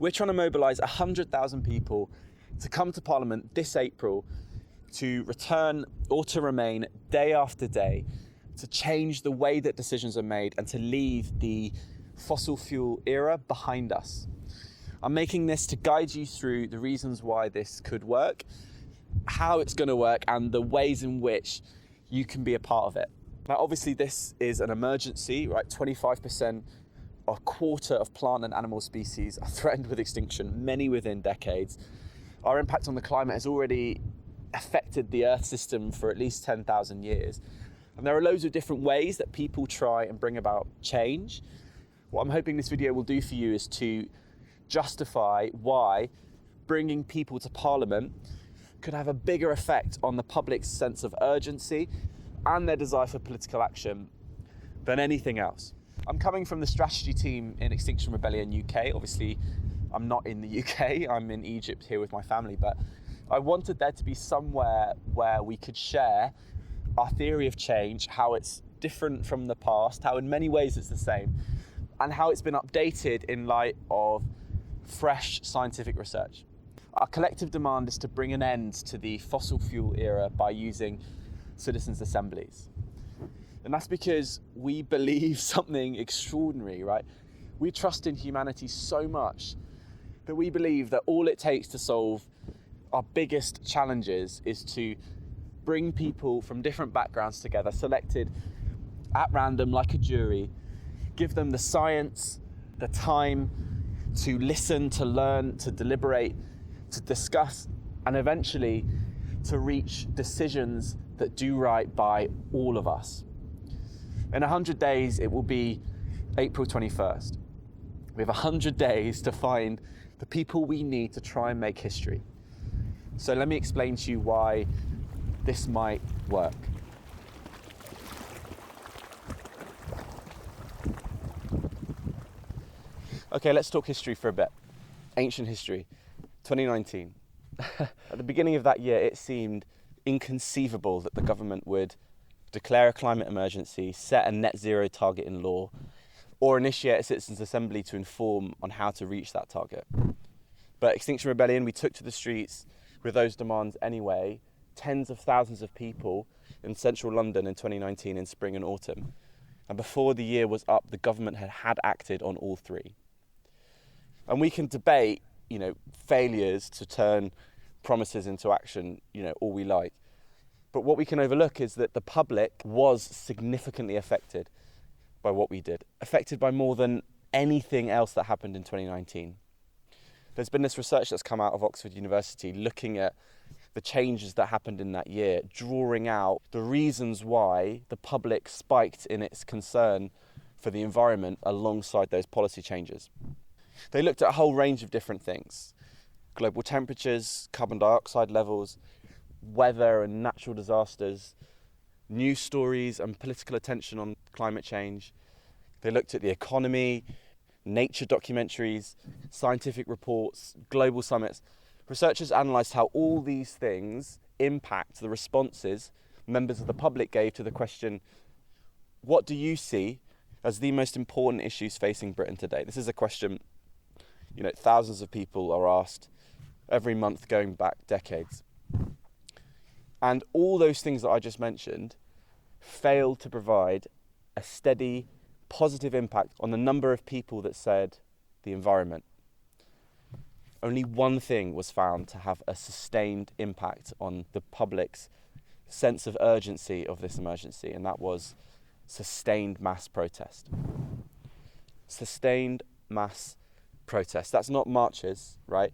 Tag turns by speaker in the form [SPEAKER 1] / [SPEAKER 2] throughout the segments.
[SPEAKER 1] We're trying to mobilise 100,000 people to come to Parliament this April to return or to remain day after day, to change the way that decisions are made and to leave the fossil fuel era behind us. I'm making this to guide you through the reasons why this could work, how it's going to work, and the ways in which you can be a part of it. Now, obviously, this is an emergency, right? 25%, a quarter of plant and animal species are threatened with extinction, many within decades. Our impact on the climate has already affected the Earth system for at least 10,000 years. And there are loads of different ways that people try and bring about change. What I'm hoping this video will do for you is to justify why bringing people to Parliament could have a bigger effect on the public's sense of urgency and their desire for political action than anything else. I'm coming from the strategy team in Extinction Rebellion UK. Obviously, I'm not in the UK, I'm in Egypt here with my family, but I wanted there to be somewhere where we could share our theory of change, how it's different from the past, how in many ways it's the same, and how it's been updated in light of fresh scientific research. Our collective demand is to bring an end to the fossil fuel era by using citizens' assemblies. And that's because we believe something extraordinary, right? We trust in humanity so much that we believe that all it takes to solve our biggest challenges is to bring people from different backgrounds together, selected at random like a jury, give them the science, the time to listen, to learn, to deliberate, to discuss, and eventually to reach decisions that do right by all of us. In 100 days, it will be April 21st. We have 100 days to find the people we need to try and make history. So let me explain to you why this might work. Okay, let's talk history for a bit. Ancient history, 2019. At the beginning of that year, it seemed inconceivable that the government would declare a climate emergency, set a net zero target in law, or initiate a citizens' assembly to inform on how to reach that target. But Extinction Rebellion, we took to the streets with those demands anyway, tens of thousands of people in central London in 2019 in spring and autumn. And before the year was up, the government had acted on all three. And we can debate, failures to turn promises into action, all we like. But what we can overlook is that the public was significantly affected by what we did, affected by more than anything else that happened in 2019. There's been this research that's come out of Oxford University looking at the changes that happened in that year, drawing out the reasons why the public spiked in its concern for the environment alongside those policy changes. They looked at a whole range of different things: global temperatures, carbon dioxide levels, weather and natural disasters, news stories and political attention on climate change. They looked at the economy, nature documentaries, scientific reports, global summits. Researchers analysed how all these things impact the responses members of the public gave to the question, what do you see as the most important issues facing Britain today? This is a question, thousands of people are asked every month going back decades. And all those things that I just mentioned failed to provide a steady, positive impact on the number of people that said the environment. Only one thing was found to have a sustained impact on the public's sense of urgency of this emergency, and that was sustained mass protest. Sustained mass protest. That's not marches, right?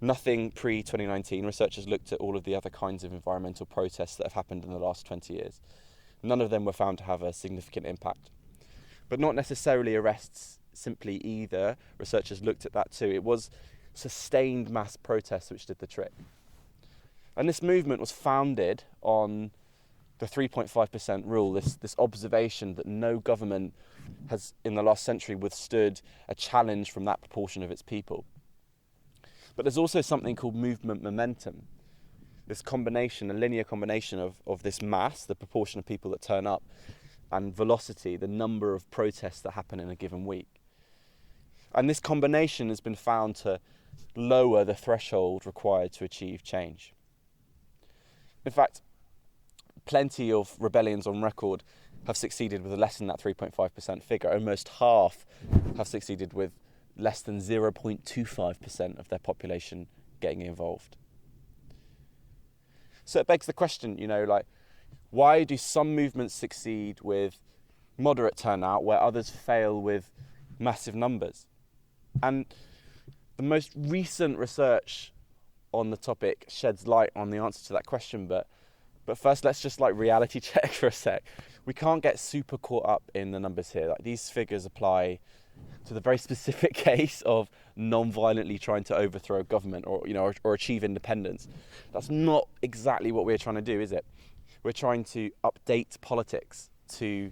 [SPEAKER 1] Nothing pre-2019. Researchers looked at all of the other kinds of environmental protests that have happened in the last 20 years. None of them were found to have a significant impact. But not necessarily arrests simply either. Researchers looked at that too. It was sustained mass protests which did the trick. And this movement was founded on the 3.5% rule, this observation that no government has in the last century withstood a challenge from that proportion of its people. But there's also something called movement momentum. This combination, a linear combination of this mass, the proportion of people that turn up, and velocity, the number of protests that happen in a given week. And this combination has been found to lower the threshold required to achieve change. In fact, plenty of rebellions on record have succeeded with less than that 3.5% figure. Almost half have succeeded with less than 0.25% of their population getting involved. So it begs the question, why do some movements succeed with moderate turnout where others fail with massive numbers? And the most recent research on the topic sheds light on the answer to that question, but first let's just reality check for a sec. We can't get super caught up in the numbers here. These figures apply to the very specific case of non-violently trying to overthrow government or achieve independence. That's not exactly what we're trying to do, is it? We're trying to update politics, to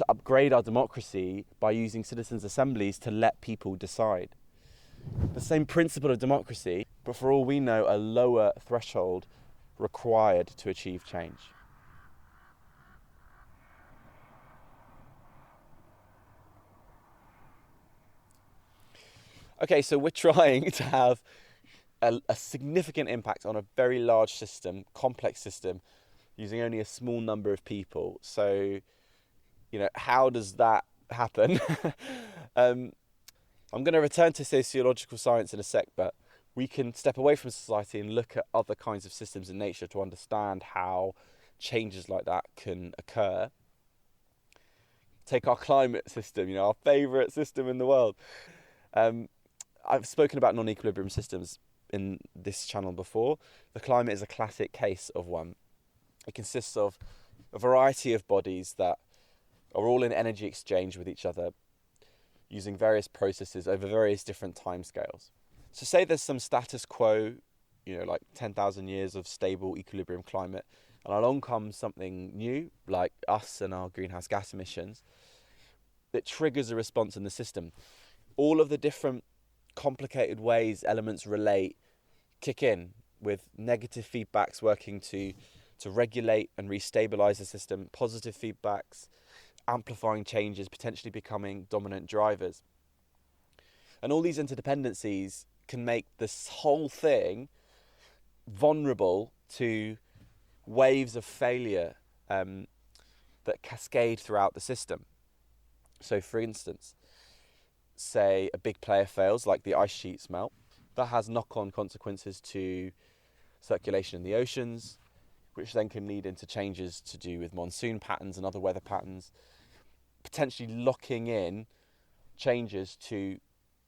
[SPEAKER 1] upgrade our democracy by using citizens' assemblies to let people decide. The same principle of democracy, but for all we know, a lower threshold required to achieve change. Okay, so we're trying to have a significant impact on a very large system, complex system, using only a small number of people. So, how does that happen? I'm going to return to sociological science in a sec, but we can step away from society and look at other kinds of systems in nature to understand how changes like that can occur. Take our climate system, our favourite system in the world. I've spoken about non-equilibrium systems in this channel before. The climate is a classic case of one. It consists of a variety of bodies that are all in energy exchange with each other, using various processes over various different timescales. So say there's some status quo, 10,000 years of stable equilibrium climate, and along comes something new, like us and our greenhouse gas emissions, that triggers a response in the system. All of the different complicated ways elements relate kick in, with negative feedbacks working to regulate and restabilize the system, positive feedbacks amplifying changes, potentially becoming dominant drivers. And all these interdependencies can make this whole thing vulnerable to waves of failure that cascade throughout the system. So for instance, say a big player fails, like the ice sheets melt, that has knock-on consequences to circulation in the oceans, which then can lead into changes to do with monsoon patterns and other weather patterns, potentially locking in changes to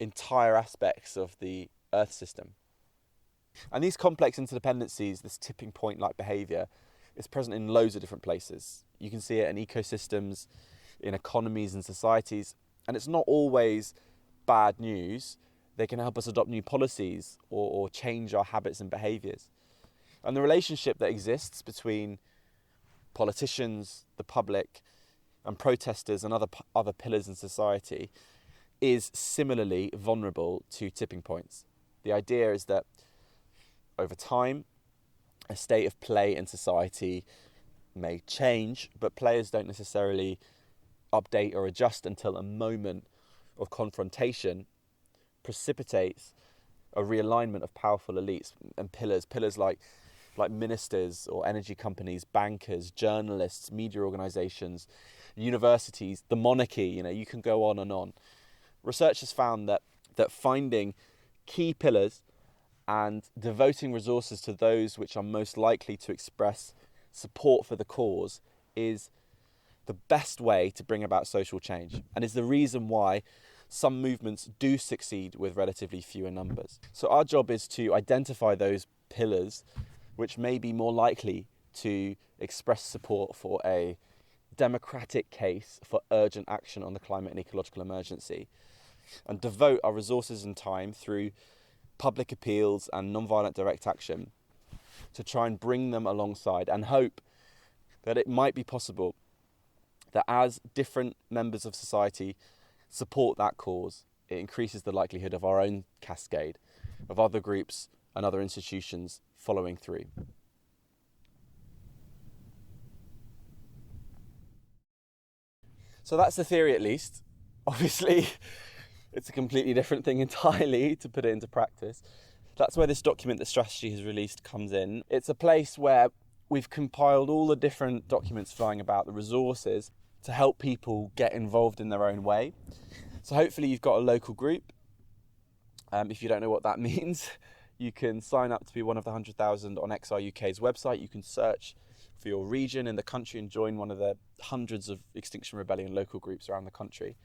[SPEAKER 1] entire aspects of the Earth system. And these complex interdependencies, this tipping point-like behaviour, is present in loads of different places. You can see it in ecosystems, in economies and societies, and it's not always bad news. They can help us adopt new policies or change our habits and behaviours. And the relationship that exists between politicians, the public, and protesters and other pillars in society is similarly vulnerable to tipping points. The idea is that over time, a state of play in society may change, but players don't necessarily update or adjust until a moment of confrontation precipitates a realignment of powerful elites and pillars like ministers or energy companies, bankers, journalists, media organisations, universities, the monarchy, you can go on and on. Research has found that finding key pillars and devoting resources to those which are most likely to express support for the cause is the best way to bring about social change, and is the reason why some movements do succeed with relatively fewer numbers. So our job is to identify those pillars which may be more likely to express support for a democratic case for urgent action on the climate and ecological emergency, and devote our resources and time through public appeals and non-violent direct action to try and bring them alongside, and hope that it might be possible that as different members of society support that cause, it increases the likelihood of our own cascade, of other groups and other institutions following through. So that's the theory, at least. Obviously, It's a completely different thing entirely to put it into practice. That's where this document that Strategy has released comes in. It's a place where we've compiled all the different documents flying about, the resources, to help people get involved in their own way. So hopefully you've got a local group. If you don't know what that means, you can sign up to be one of the 100,000 on XR UK's website. You can search for your region in the country and join one of the hundreds of Extinction Rebellion local groups around the country.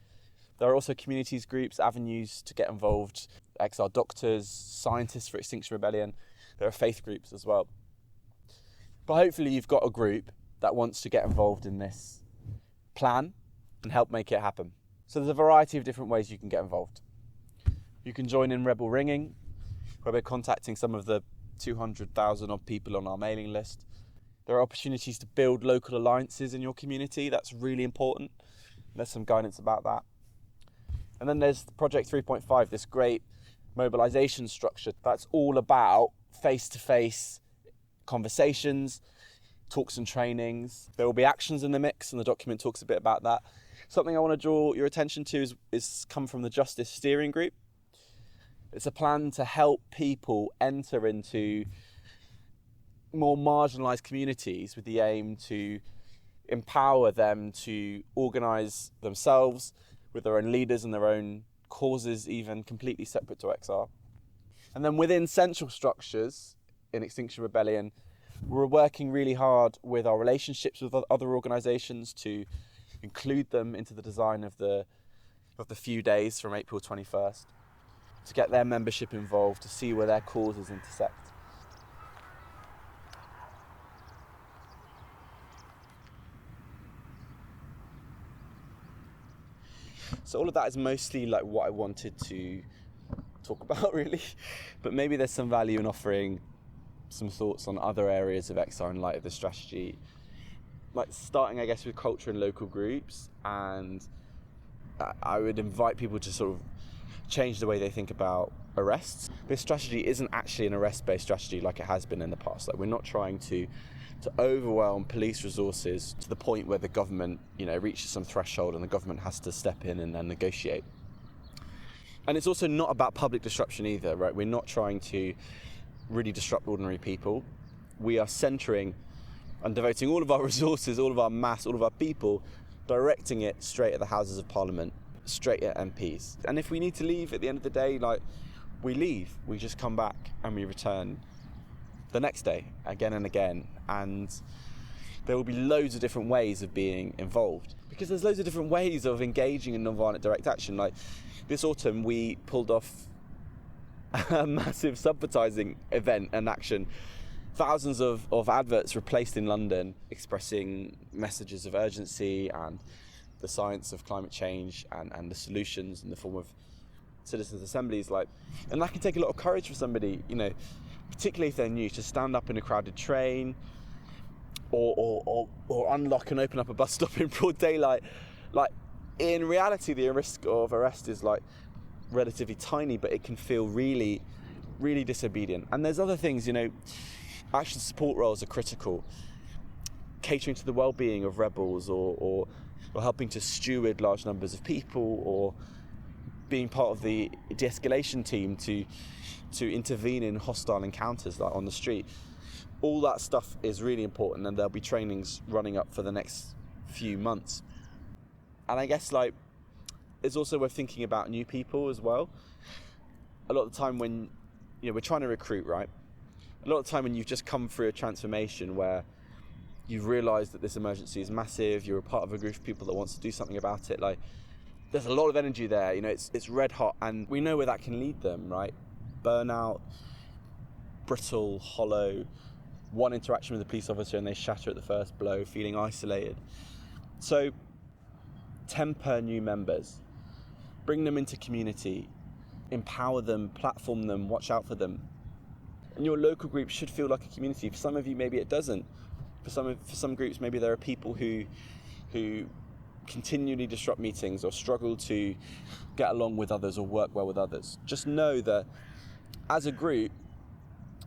[SPEAKER 1] There are also communities groups, avenues to get involved, XR doctors, scientists for Extinction Rebellion. There are faith groups as well. But hopefully you've got a group that wants to get involved in this plan and help make it happen. So there's a variety of different ways you can get involved. You can join in Rebel Ringing, where we're contacting some of the 200,000 odd people on our mailing list. There are opportunities to build local alliances in your community. That's really important. There's some guidance about that. And then there's Project 3.5, this great mobilization structure that's all about face-to-face conversations, talks and trainings. There will be actions in the mix, and the document talks a bit about that. Something I want to draw your attention to is come from the Justice Steering Group. It's a plan to help people enter into more marginalised communities with the aim to empower them to organise themselves with their own leaders and their own causes, even completely separate to XR. And then within central structures in Extinction Rebellion, we're working really hard with our relationships with other organisations to include them into the design of the few days from April 21st, to get their membership involved, to see where their causes intersect. So all of that is mostly like what I wanted to talk about, really. But maybe there's some value in offering some thoughts on other areas of XR in light of the strategy. Like starting, I guess, with culture and local groups. And I would invite people to sort of change the way they think about arrests. This strategy isn't actually an arrest-based strategy like it has been in the past. Like, we're not trying to overwhelm police resources to the point where the government, reaches some threshold and the government has to step in and then negotiate. And it's also not about public disruption either, right? We're not trying to really disrupt ordinary people. We are centering and devoting all of our resources, all of our mass, all of our people, directing it straight at the Houses of Parliament, straight at MPs. And if we need to leave at the end of the day, we leave. We just come back and we return the next day, again and again. And there will be loads of different ways of being involved, because there's loads of different ways of engaging in non-violent direct action. Like this autumn, we pulled off a massive subvertising event and action. Thousands of adverts were placed in London expressing messages of urgency and the science of climate change and the solutions in the form of citizens' assemblies. And that can take a lot of courage for somebody, particularly if they're new, to stand up in a crowded train or unlock and open up a bus stop in broad daylight. In reality, the risk of arrest is relatively tiny, but it can feel really, really disobedient. And there's other things, action support roles are critical. Catering to the well-being of rebels or helping to steward large numbers of people, or being part of the de-escalation team to intervene in hostile encounters on the street. All that stuff is really important, and there'll be trainings running up for the next few months. And I guess it's also worth thinking about new people as well. A lot of the time when we're trying to recruit, right? A lot of the time when you've just come through a transformation where you've realised that this emergency is massive, you're a part of a group of people that wants to do something about it, there's a lot of energy there, it's red hot, and we know where that can lead them, right? Burnout, brittle, hollow, one interaction with a police officer and they shatter at the first blow, feeling isolated. So temper new members, bring them into community, empower them, platform them, watch out for them. And your local group should feel like a community. For some of you, maybe it doesn't. For some groups, maybe there are people who continually disrupt meetings or struggle to get along with others or work well with others. Just know that as a group,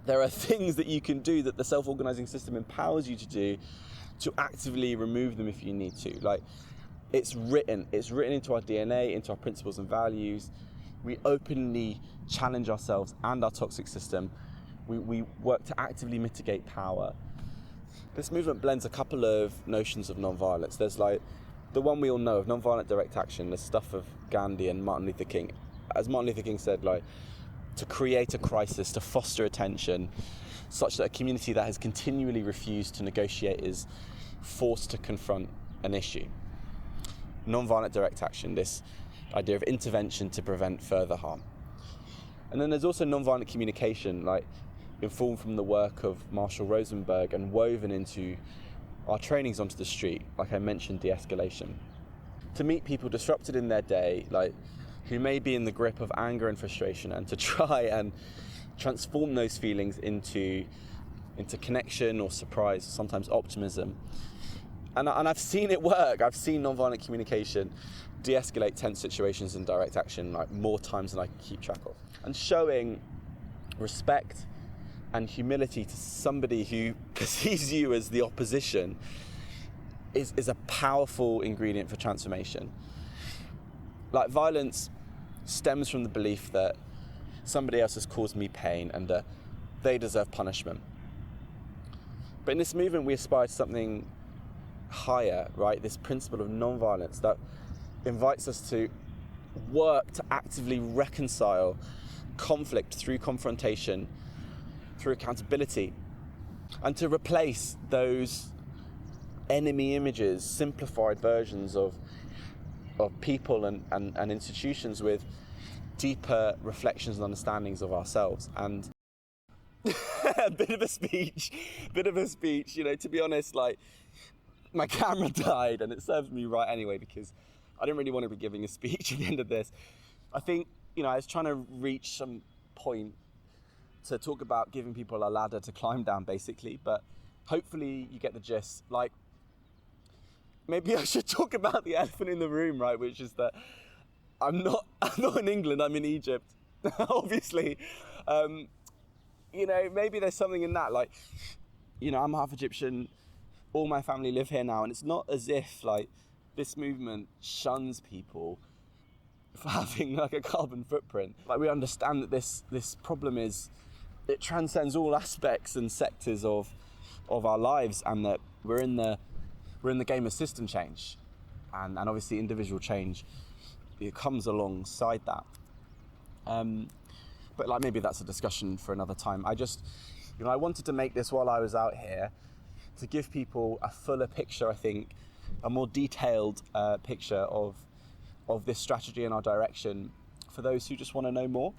[SPEAKER 1] there are things that you can do that the self-organising system empowers you to do to actively remove them if you need to. It's written into our DNA, into our principles and values. We openly challenge ourselves and our toxic system. We work to actively mitigate power. This movement blends a couple of notions of non-violence. There's like the one we all know of, non-violent direct action, the stuff of Gandhi and Martin Luther King. As Martin Luther King said, like, to create a crisis, to foster attention, such that a community that has continually refused to negotiate is forced to confront an issue. Non-violent direct action, this idea of intervention to prevent further harm. And then there's also non-violent communication, like informed from the work of Marshall Rosenberg and woven into our trainings onto the street, like I mentioned, de-escalation. To meet people disrupted in their day, like who may be in the grip of anger and frustration, and to try and transform those feelings into connection or surprise, sometimes optimism. And I've seen it work. I've seen non-violent communication de-escalate tense situations in direct action like more times than I can keep track of. And showing respect and humility to somebody who perceives you as the opposition is a powerful ingredient for transformation. Like, violence stems from the belief that somebody else has caused me pain and that they deserve punishment. But in this movement, we aspire to something higher, right? This principle of non-violence that invites us to work to actively reconcile conflict through confrontation, through accountability, and to replace those enemy images, simplified versions of people and institutions with deeper reflections and understandings of ourselves. And a bit of a speech, you know, to be honest, like, my camera died and it serves me right anyway, because I didn't really want to be giving a speech at the end of this. I think, you know, I was trying to reach some point to talk about giving people a ladder to climb down, basically, but hopefully you get the gist. Like, maybe I should talk about the elephant in the room, right? Which is that I'm not in England, I'm in Egypt, obviously. You know, maybe there's something in that. Like, you know, I'm half Egyptian, all my family live here now, and it's not as if, like, this movement shuns people for having, like, a carbon footprint. Like, we understand that this problem it transcends all aspects and sectors of our lives, and that we're in the game of system change, and obviously individual change, it comes alongside that. But like, maybe that's a discussion for another time. I just, you know, I wanted to make this while I was out here to give people a fuller picture, I think, a more detailed picture of this strategy and our direction for those who just want to know more.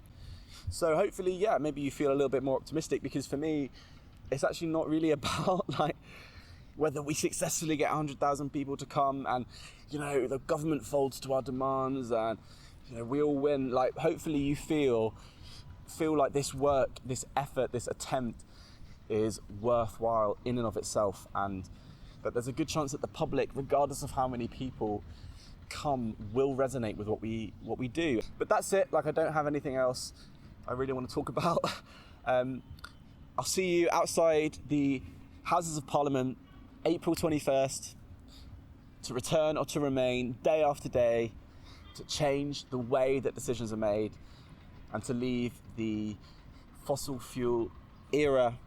[SPEAKER 1] So hopefully, yeah, maybe you feel a little bit more optimistic, because for me, it's actually not really about like whether we successfully get 100,000 people to come and, you know, the government folds to our demands and, you know, we all win. Like, hopefully you feel like this work, this effort, this attempt is worthwhile in and of itself, and that there's a good chance that the public, regardless of how many people come, will resonate with what we do. But that's it. Like, I don't have anything else I really want to talk about. I'll see you outside the Houses of Parliament, April 21st, to return or to remain day after day, to change the way that decisions are made, and to leave the fossil fuel era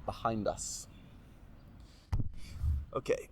[SPEAKER 1] behind us. Okay.